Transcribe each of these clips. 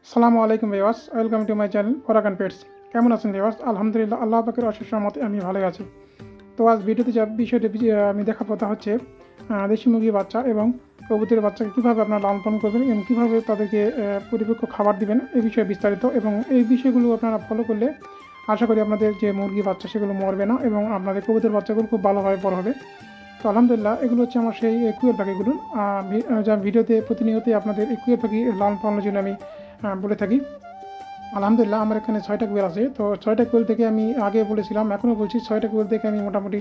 আসসালামু আলাইকুম viewers, welcome to my channel ওরাকান পেটস। কেমন আছেন ভিউয়ার্স? আলহামদুলিল্লাহ, আল্লাহ পাকের অশেষ রহমতে আমি ভালো আছি। তো আজ ভিডিওতে যে বিষয়টি আমি দেখার কথা হচ্ছে দেশি মুরগির বাচ্চা এবং কবুতরের বাচ্চাকে কীভাবে আপনারা লালন পালন করবেন এবং কীভাবে তাদেরকে পরিপক্ক খাবার দিবেন এই বিষয়ে বিস্তারিত, এবং এই বিষয়গুলো আপনারা ফলো করলে আশা করি আপনাদের যে মুরগির বাচ্চা সেগুলো মরবে না এবং আপনাদের কবুতরের বাচ্চাগুলো খুব ভালোভাবে বড় হবে। তো আলহামদুলিল্লাহ, এগুলো হচ্ছে আমার সেই কুয়েল পাখিগুলো, যা ভিডিওতে প্রতিনিয়তই আপনাদের এই কুয়েল পাখি লালন পালনের জন্য আমি বলে থাকি। আলহামদুলিল্লাহ, আমার এখানে 6টা কোয়েল আছে। তো 6টা কোয়েল থেকে আমি আগে বলেছিলাম, এখনও বলছি, 6টা কোয়েল থেকে আমি মোটামুটি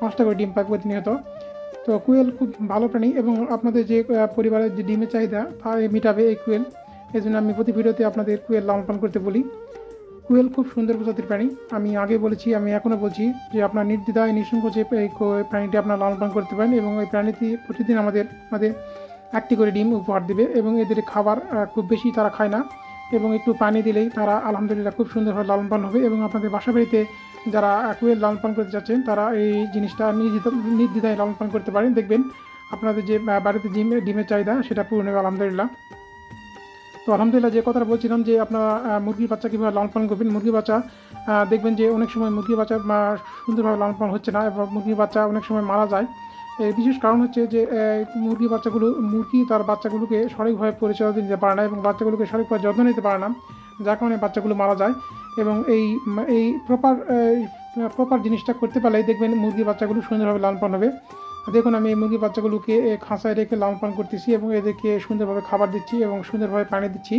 5টা করে ডিম পাই প্রতিনিয়ত। তো কোয়েল খুব ভালো প্রাণী এবং আপনাদের যে পরিবারের যে ডিমের চাহিদা তা মেটাবে এই কোয়েল। এই জন্য আমি প্রতি ভিডিওতে আপনাদের কোয়েল লালন পালন করতে বলি। কোয়েল খুব সুন্দর প্রজাতির প্রাণী, আমি আগে বলেছি, আমি এখনও বলছি যে আপনার নির্দ্বিধায় নিঃসংকোচে এই প্রাণীটি আপনার লালন পালন করতে পারেন এবং এই প্রাণীটি প্রতিদিন আমাদের 1টি করে ডিম উপহার দেবে এবং এদের খাবার খুব বেশি তারা খায় না এবং একটু পানি দিলেই তারা আলহামদুলিল্লাহ খুব সুন্দরভাবে লালন পালন হবে। এবং আপনাদের বাসা বাড়িতে যারা কোয়েল লালন পালন করতে যাচ্ছেন তারা এই জিনিসটা নির্দ্বিধায় লালন পালন করতে পারেন, দেখবেন আপনাদের যে বাড়িতে ডিমের চাহিদা সেটা পূরণ হবে আলহামদুলিল্লাহ। তো আলহামদুলিল্লাহ, যে কথাটা বলছিলাম যে আপনারা মুরগির বাচ্চা কীভাবে লালন পালন করবেন। মুরগির বাচ্চা দেখবেন যে অনেক সময় মুরগির বাচ্চা সুন্দরভাবে লালন পালন হচ্ছে না এবং মুরগির বাচ্চা অনেক সময় মারা যায়। এর বিশেষ কারণ হচ্ছে যে মুরগি তার বাচ্চাগুলোকে সঠিকভাবে পরিচর্যা দিতে পারে না এবং বাচ্চাগুলোকে সঠিকভাবে যত্ন নিতে পারে না, যার কারণে বাচ্চাগুলো মারা যায়। এবং এই প্রপার জিনিসটা করতে পারলেই দেখবেন মুরগির বাচ্চাগুলো সুন্দরভাবে লালন পালন হবে। দেখুন, আমি এই মুরগির বাচ্চাগুলোকে খাঁচায় রেখে লালন পালন করতেছি এবং এদেরকে সুন্দরভাবে খাবার দিচ্ছি এবং সুন্দরভাবে পানি দিচ্ছি,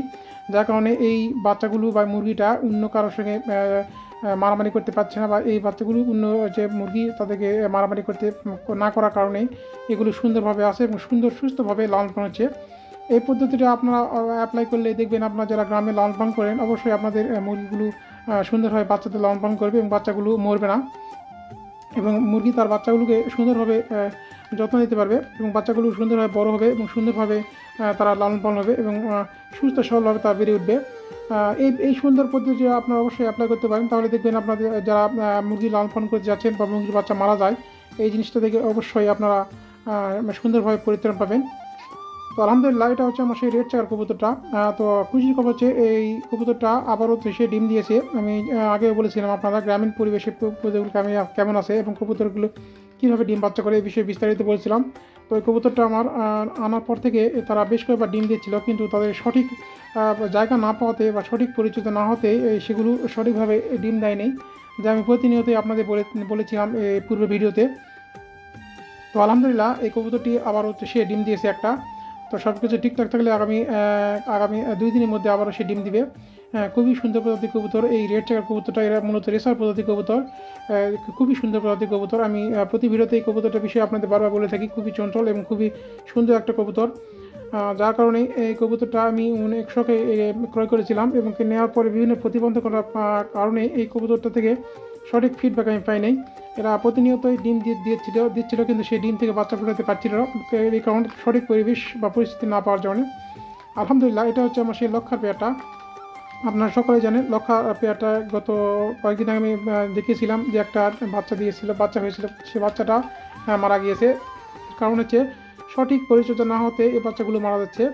যার কারণে এই বাচ্চাগুলো বা মুরগিটা অন্য কারোর সঙ্গে মারামারি করতে পারছে না, বা এই বাচ্চাগুলো অন্য যে মুরগি তাদেরকে মারামারি করতে না করার কারণে এগুলো সুন্দরভাবে আসে এবং সুস্থভাবে লালন পালন হচ্ছে। এই পদ্ধতিটা আপনারা অ্যাপ্লাই করলে দেখবেন আপনারা যারা গ্রামে লালন পালন করেন অবশ্যই আপনাদের মুরগিগুলো সুন্দরভাবে বাচ্চাদের লালন পালন করবে এবং বাচ্চাগুলো মরবে না এবং মুরগি তার বাচ্চাগুলোকে সুন্দরভাবে যত্ন নিতে পারবে এবং বাচ্চাগুলো সুন্দরভাবে বড় হবে এবং সুন্দরভাবে তারা লালন পালন হবে এবং সুস্থ সবলভাবে তারা বেড়ে উঠবে। এই সুন্দর পদ্ধতি আপনারা অবশ্যই অ্যাপ্লাই করতে পারেন, তাহলে দেখবেন আপনাদের যারা মুরগি লালন পালন করতে যাচ্ছেন বা মুরগির বাচ্চা মারা যায় এই জিনিসটা থেকে অবশ্যই আপনারা সুন্দরভাবে পরিত্রাণ পাবেন। তো আলহামদুলিল্লাহ, এটা হচ্ছে আমার সেই রেড চেকার কবুতরটা। তো খুশির খবর হচ্ছে এই কবুতরটা আবারও সে ডিম দিয়েছে। আমি আগেও বলেছিলাম আপনারা গ্রামীণ পরিবেশে কবুতরগুলো কেমন আছে এবং কবুতরগুলো কীভাবে ডিম বাচ্চা করে এই বিষয়ে বিস্তারিত বলছিলাম। তো এই কবুতরটা আমার আনার পর থেকে তারা বেশ কয়েকবার ডিম দিচ্ছিল, কিন্তু তাদের সঠিক জায়গা না পাওয়াতে বা সঠিক পরিচিত না হতে সেগুলো সঠিকভাবে ডিম দেয়নি, যা আমি প্রতিনিয়তই আপনাদের বলেছিলাম পূর্বের ভিডিওতে। তো আলহামদুলিল্লাহ, এই কবুতরটি আবারও সে ডিম দিয়েছে একটা। তো সব কিছু ঠিকঠাক থাকলে আগামী 2 দিনের মধ্যে আবারও সে ডিম দিবে। খুবই সুন্দর প্রজাতির কবুতর এই রেড চেকার কবুতরটা। এরা মূলত রেসার প্রজাতির কবুতর, খুবই সুন্দর প্রজাতির কবুতর। আমি প্রতি ভিডিওতে এই কবুতরটার বিষয়ে আপনাদের বারবার বলে থাকি, খুবই চঞ্চল এবং খুবই সুন্দর একটা কবুতর, যার কারণে এই কবুতরটা আমি অনেক শখে ক্রয় করেছিলাম এবং নেওয়ার পরে বিভিন্ন প্রতিবন্ধকতার কারণে এই কবুতরটা থেকে সঠিক ফিডব্যাক আমি পাই নাই। এরা প্রতিনিয়তই ডিম দিচ্ছিল কিন্তু সেই ডিম থেকে বাচ্চা ফোটাতে পারছিল না, এই কারণে সঠিক পরিবেশ বা পরিস্থিতি না পাওয়ার জন্য। আলহামদুলিল্লাহ, এটা হচ্ছে আমার সেই লক্ষার পেয়ারটা। আপনারা সকলে জানেন লক্ষা পেয়ারটা গত কয়েকদিন আগে আমি দেখিয়েছিলাম যে একটা বাচ্চা হয়েছিল, সে বাচ্চাটা মারা গিয়েছে। কারণ হচ্ছে সঠিক পরিচর্যা না হতে এই বাচ্চাগুলো মারা যাচ্ছে।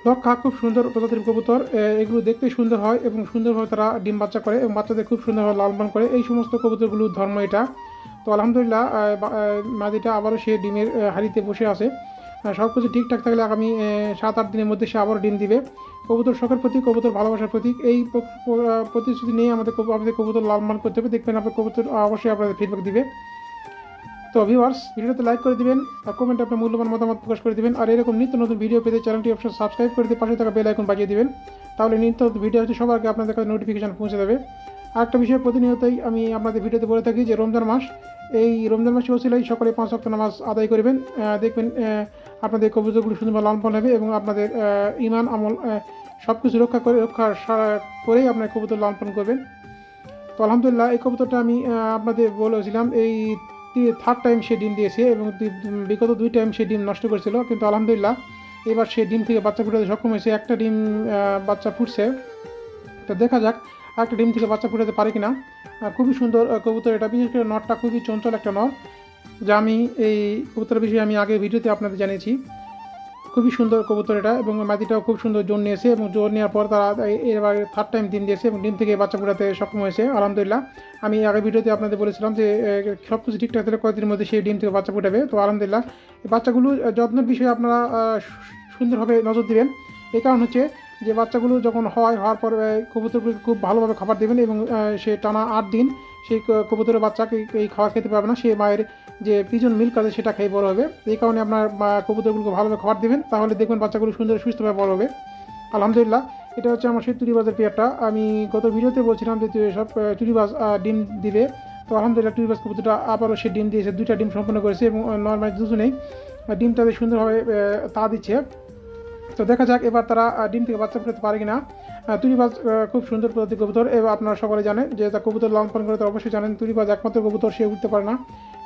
লক্ষা খুব সুন্দর প্রজাতির কবুতর, এগুলো দেখতে সুন্দর হয় এবং সুন্দরভাবে তারা ডিম বাচ্চা করে এবং বাচ্চাদের খুব সুন্দরভাবে লালন পালন করে, এই সমস্ত কবুতরগুলোর ধর্ম এটা। তো আলহামদুলিল্লাহ, মাদিটা আবারও সে ডিমের হাড়িতে বসে আছে। সব কিছু ঠিকঠাক থাকলে আগামী 7-8 দিনের মধ্যে সে আবারও ডিম দিবে। কবুতর শখের প্রতীক, কবুতর ভালোবাসার প্রতীক, এই প্রতিশ্রুতি নিয়ে আমাদের কবুতর লালন পালন করতে হবে। দেখবেন আপনার কবুতর অবশ্যই আপনাদের ফিডব্যাক দিবে। তো ভিউয়ার্স, ভিডিওতে লাইক করে দিবেন আর কমেন্টে আপনার মূল্যবান মতামত প্রকাশ করে দিবেন। আর এরকম নিত্য নতুন ভিডিও পেতে চ্যানেলটি অবশ্যই সাবস্ক্রাইব করে দিয়ে পাশে থাকা বেল আইকন বাজিয়ে দিবেন, তাহলে নিত্য নতুন ভিডিও হচ্ছে সবার আগে আপনাদের কাছে নোটিফিকেশন পৌঁছে যাবে। আর একটা বিষয় প্রতিনিয়তই আমি আপনাদের ভিডিওতে বলে থাকি যে রমজান মাস, এই রমজান মাসে ওসিলাই সকলে 5 ওয়াক্ত নামাজ আদায় করবেন, দেখবেন আপনাদের কবুতরগুলো সুন্দরভাবে লালন পালন হবে এবং আপনাদের ঈমান আমল সব কিছু রক্ষা করেই আপনার কবুতর লালন পালন করবেন। তো আলহামদুলিল্লাহ, এই কবুতরটা আমি আপনাদের বলেছিলাম এই 3rd টাইম সে ডিম দিয়েছে এবং বিগত 2 টাইম সে ডিম নষ্ট করেছিল, কিন্তু আলহামদুলিল্লাহ এবার সে ডিম থেকে বাচ্চা ফুটাতে সক্ষম হয়েছে। একটা ডিম বাচ্চা ফুটছে, তো দেখা যাক একটা ডিম থেকে বাচ্চা ফুটাতে পারে কিনা। খুবই সুন্দর কবুতর এটা, বিশেষ করে নরটা খুবই চঞ্চল একটা নর। যা আমি এই কবুতরের বিষয়ে আমি আগে ভিডিওতে আপনাদের জানিয়েছি। খুবই সুন্দর কবুতর এটা, এবং মাদিটাও খুব সুন্দর জোর নিয়েছে, এবং জোর নেওয়ার পর তারা এবার থার্ড টাইম ডিম দিয়েছে এবং ডিম থেকে বাচ্চা ফোটাতে সক্ষম হয়েছে আলহামদুলিল্লাহ। আমি আগে ভিডিওতে আপনাদের বলেছিলাম যে সব কিছু ঠিকঠাক থাকলে কয়েকদিনের মধ্যে সেই ডিম থেকে বাচ্চা ফোটাবে। তো আলহামদুলিল্লাহ এই বাচ্চাগুলো যত্নের বিষয়ে আপনারা সুন্দরভাবে নজর দিবেন। এই কারণ হচ্ছে যে বাচ্চাগুলো যখন হওয়ার পর কবুতরগুলোকে খুব ভালোভাবে খাবার দেবেন, এবং সে টানা 8 দিন সেই কবুতরের বাচ্চাকে এই খাবার খেতে পারবে না, সে মায়ের যে পিজন মিল্ক আছে সেটা খেয়ে বড় হবে। এই কারণে আপনার কবুতরগুলোকে ভালোভাবে খাবার দেবেন, তাহলে দেখবেন বাচ্চাগুলো সুন্দর সুস্থভাবে বড় হবে আলহামদুলিল্লাহ। এটা হচ্ছে আমার সেই তুরিবাজের পেয়ারটা। আমি গত ভিডিওতে বলছিলাম যে সব তুরিবাজ ডিম দিবে, তো আলহামদুলিল্লাহ তুরিবাজ কবুতরটা আবারও সে ডিম দিয়েছে, 2টা ডিম সম্পন্ন করেছে, এবং নর্মালি দুজনেই ডিমটাতে সুন্দরভাবে তা দিচ্ছে। তো দেখা যাক এবার তারা ডিম থেকে বাচ্চা ফোটাতে পারে কিনা। তুরিবাজ খুব সুন্দর প্রজাতির কবুতর, এবং আপনারা সকলে জানেন যে তা কবুতর লালন পালন করে, তো অবশ্যই জানেন তুরিবাজ একমাত্র কবুতর, সে উঠতে পারে না,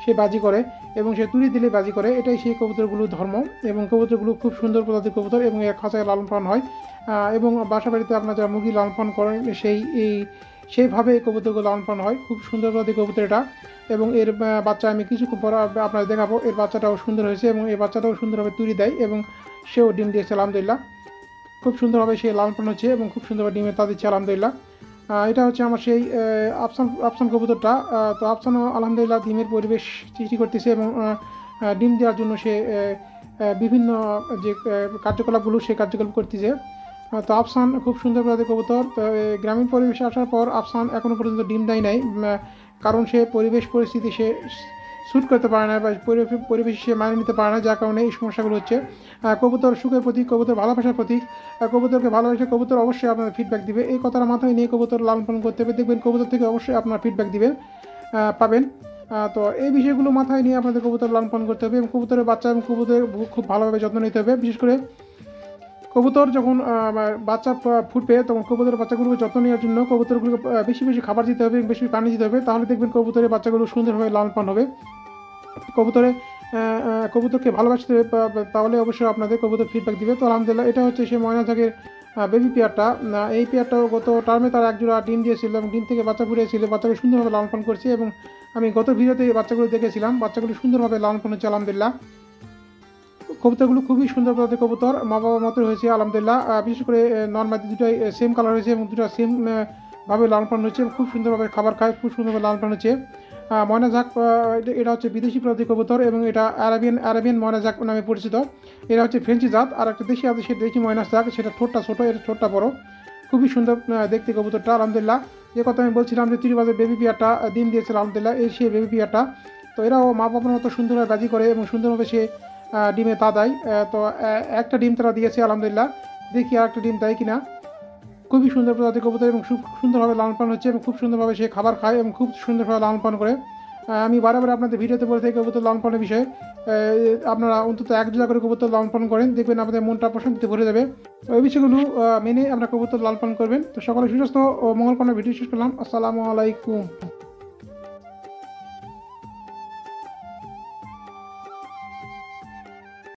সে বাজি করে, এবং সে তুরি দিলে বাজি করে, এটাই সেই কবুতরগুলোর ধর্ম। এবং কবুতরগুলো খুব সুন্দর প্রজাতির কবুতর, এবং এর খাঁচায় লালন পালন হয়, এবং বাসা বাড়িতে আপনারা যারা মুরগি লালন পালন করেন সেইভাবে এই কবুতরগুলো লালন পালন হয়। খুব সুন্দর প্রজাতির কবুতর এটা, এবং এর বাচ্চা আমি কিছুক্ষণ পর আপনাদের দেখাবো। এর বাচ্চাটাও সুন্দর হয়েছে, এবং এই বাচ্চাটাও সুন্দরভাবে তুরি দেয়, এবং সেও ডিম দিয়েছে আলহামদুলিল্লাহ। খুব সুন্দরভাবে সে লালন পালন হচ্ছে, এবং খুব সুন্দরভাবে ডিমে তা দিচ্ছে আলহামদুলিল্লাহ। এটা হচ্ছে আমার সেই আফসান কবুতরটা। তো আফসানও আলহামদুলিল্লাহ ডিমের পরিবেশ সৃষ্টি করতেছে, এবং ডিম দেওয়ার জন্য সে বিভিন্ন যে কার্যকলাপগুলো সেই কার্যকলাপ করতেছে। তো আফসান খুব সুন্দর প্রজাতির কবুতর। তো গ্রামীণ পরিবেশে আসার পর আফসান এখনও পর্যন্ত ডিম দেয় নাই, কারণ সে পরিস্থিতি সে শ্যুট করতে পারে না, বা পরিবেশ সে মানিয়ে নিতে পারে না, যার কারণে এই সমস্যাগুলো হচ্ছে। কবুতর সুখের প্রতীক, কবুতর ভালোবাসার প্রতীক। কবুতরকে ভালোবাসে কবুতর অবশ্যই আপনার ফিডব্যাক দিবে, এই কথাটা মাথায় নিয়ে কবুতর লালন পালন করতে হবে, দেখবেন কবুতর থেকে অবশ্যই আপনার ফিডব্যাক পাবেন। তো এই বিষয়গুলো মাথায় নিয়ে আপনাদের কবুতর লালন পালন করতে হবে, এবং কবুতরের বাচ্চা এবং কবুতর খুব ভালোভাবে যত্ন নিতে হবে। বিশেষ করে কবুতর যখন বাচ্চা ফুটবে, তখন কবুতরের বাচ্চাগুলোকে যত্ন নেওয়ার জন্য কবুতরগুলোকে বেশি বেশি খাবার দিতে হবে, বেশি পানি দিতে হবে, তাহলে দেখবেন কবুতরের বাচ্চাগুলো সুন্দরভাবে লালন পালন হবে। কবুতরকে ভালোবাসতে হবে, তাহলে অবশ্যই আপনাদের কবুতর ফিডব্যাক দিবে। তো আলহামদুলিল্লাহ এটা হচ্ছে সেই ময়না জাগের বেবি পেয়ারটা। এই পেয়ারটাও গত টার্মে তারা একজোড়া ডিম দিয়েছিল, এবং ডিম থেকে বাচ্চা ফুটিয়েছিল, বাচ্চাগুলো সুন্দরভাবে লালন পালন করছে, এবং আমি গত ভিডিওতে বাচ্চাগুলো দেখেছিলাম, বাচ্চাগুলো সুন্দরভাবে লালন পালন হচ্ছে আলহামদুলিল্লাহ। কবুতরগুলো খুবই সুন্দর প্রজাতির কবুতর, মা বাবার মতো হয়েছে আলহামদুলিল্লাহ। বিশেষ করে নর্মালি দুটাই সেম কালার হয়েছে, এবং দুটা সেম ভাবে লালন পালন হচ্ছে, খুব সুন্দরভাবে খাবার খায়, খুব সুন্দরভাবে লালন পালন হচ্ছে। ময়না ঝাঁক এটা হচ্ছে বিদেশি প্রজাতির কবুতর, এবং এটা আরাবিয়ান ময়না ঝাঁক নামে পরিচিত। এরা হচ্ছে ফ্রেঞ্চি জাত। আর একটা দেশি আছে, সেটা দেশি ময়না ঝাঁক, সেটা ঠোঁটটা ছোটো, এটা ঠোঁটটা বড়। খুবই সুন্দর দেখতে কবুতরটা আলহামদুলিল্লাহ। যে কথা আমি বলছিলাম যে তিরিবাজের বেবি পেয়ারটা ডিম দিয়েছিল আলহামদুলিল্লাহ, এই সেই বেবি পেয়ারটা। তো এরাও মা বাবার মতো সুন্দরভাবে বাজি করে, এবং সুন্দরভাবে সে ডিমে তা দেয়। তো একটা ডিম তারা দিয়েছে আলহামদুলিল্লাহ, দেখি আর একটা ডিম দেয় কিনা। খুবই সুন্দর প্রজাতির কবুতর, এবং খুব সুন্দরভাবে লালন পালন হচ্ছে, এবং খুব সুন্দরভাবে সে খাবার খায়, এবং খুব সুন্দরভাবে লালন পালন করে। আমি বারবার আপনাদের ভিডিওতে বলে থাকি কবুতর লালন পালনের বিষয়ে, আপনারা অন্তত 1 করে কবুতর লালন পালন করেন, দেখবেন আপনাদের মনটা প্রশান্তিতে ভরে যাবে। তো এই বিষয়গুলো মেনে আপনারা কবুতর লালন পালন করবেন। তো সকলে সুস্বাস্থ্য ও মঙ্গলকরণের ভিডিও শেষ করলাম। আসসালামু আলাইকুম।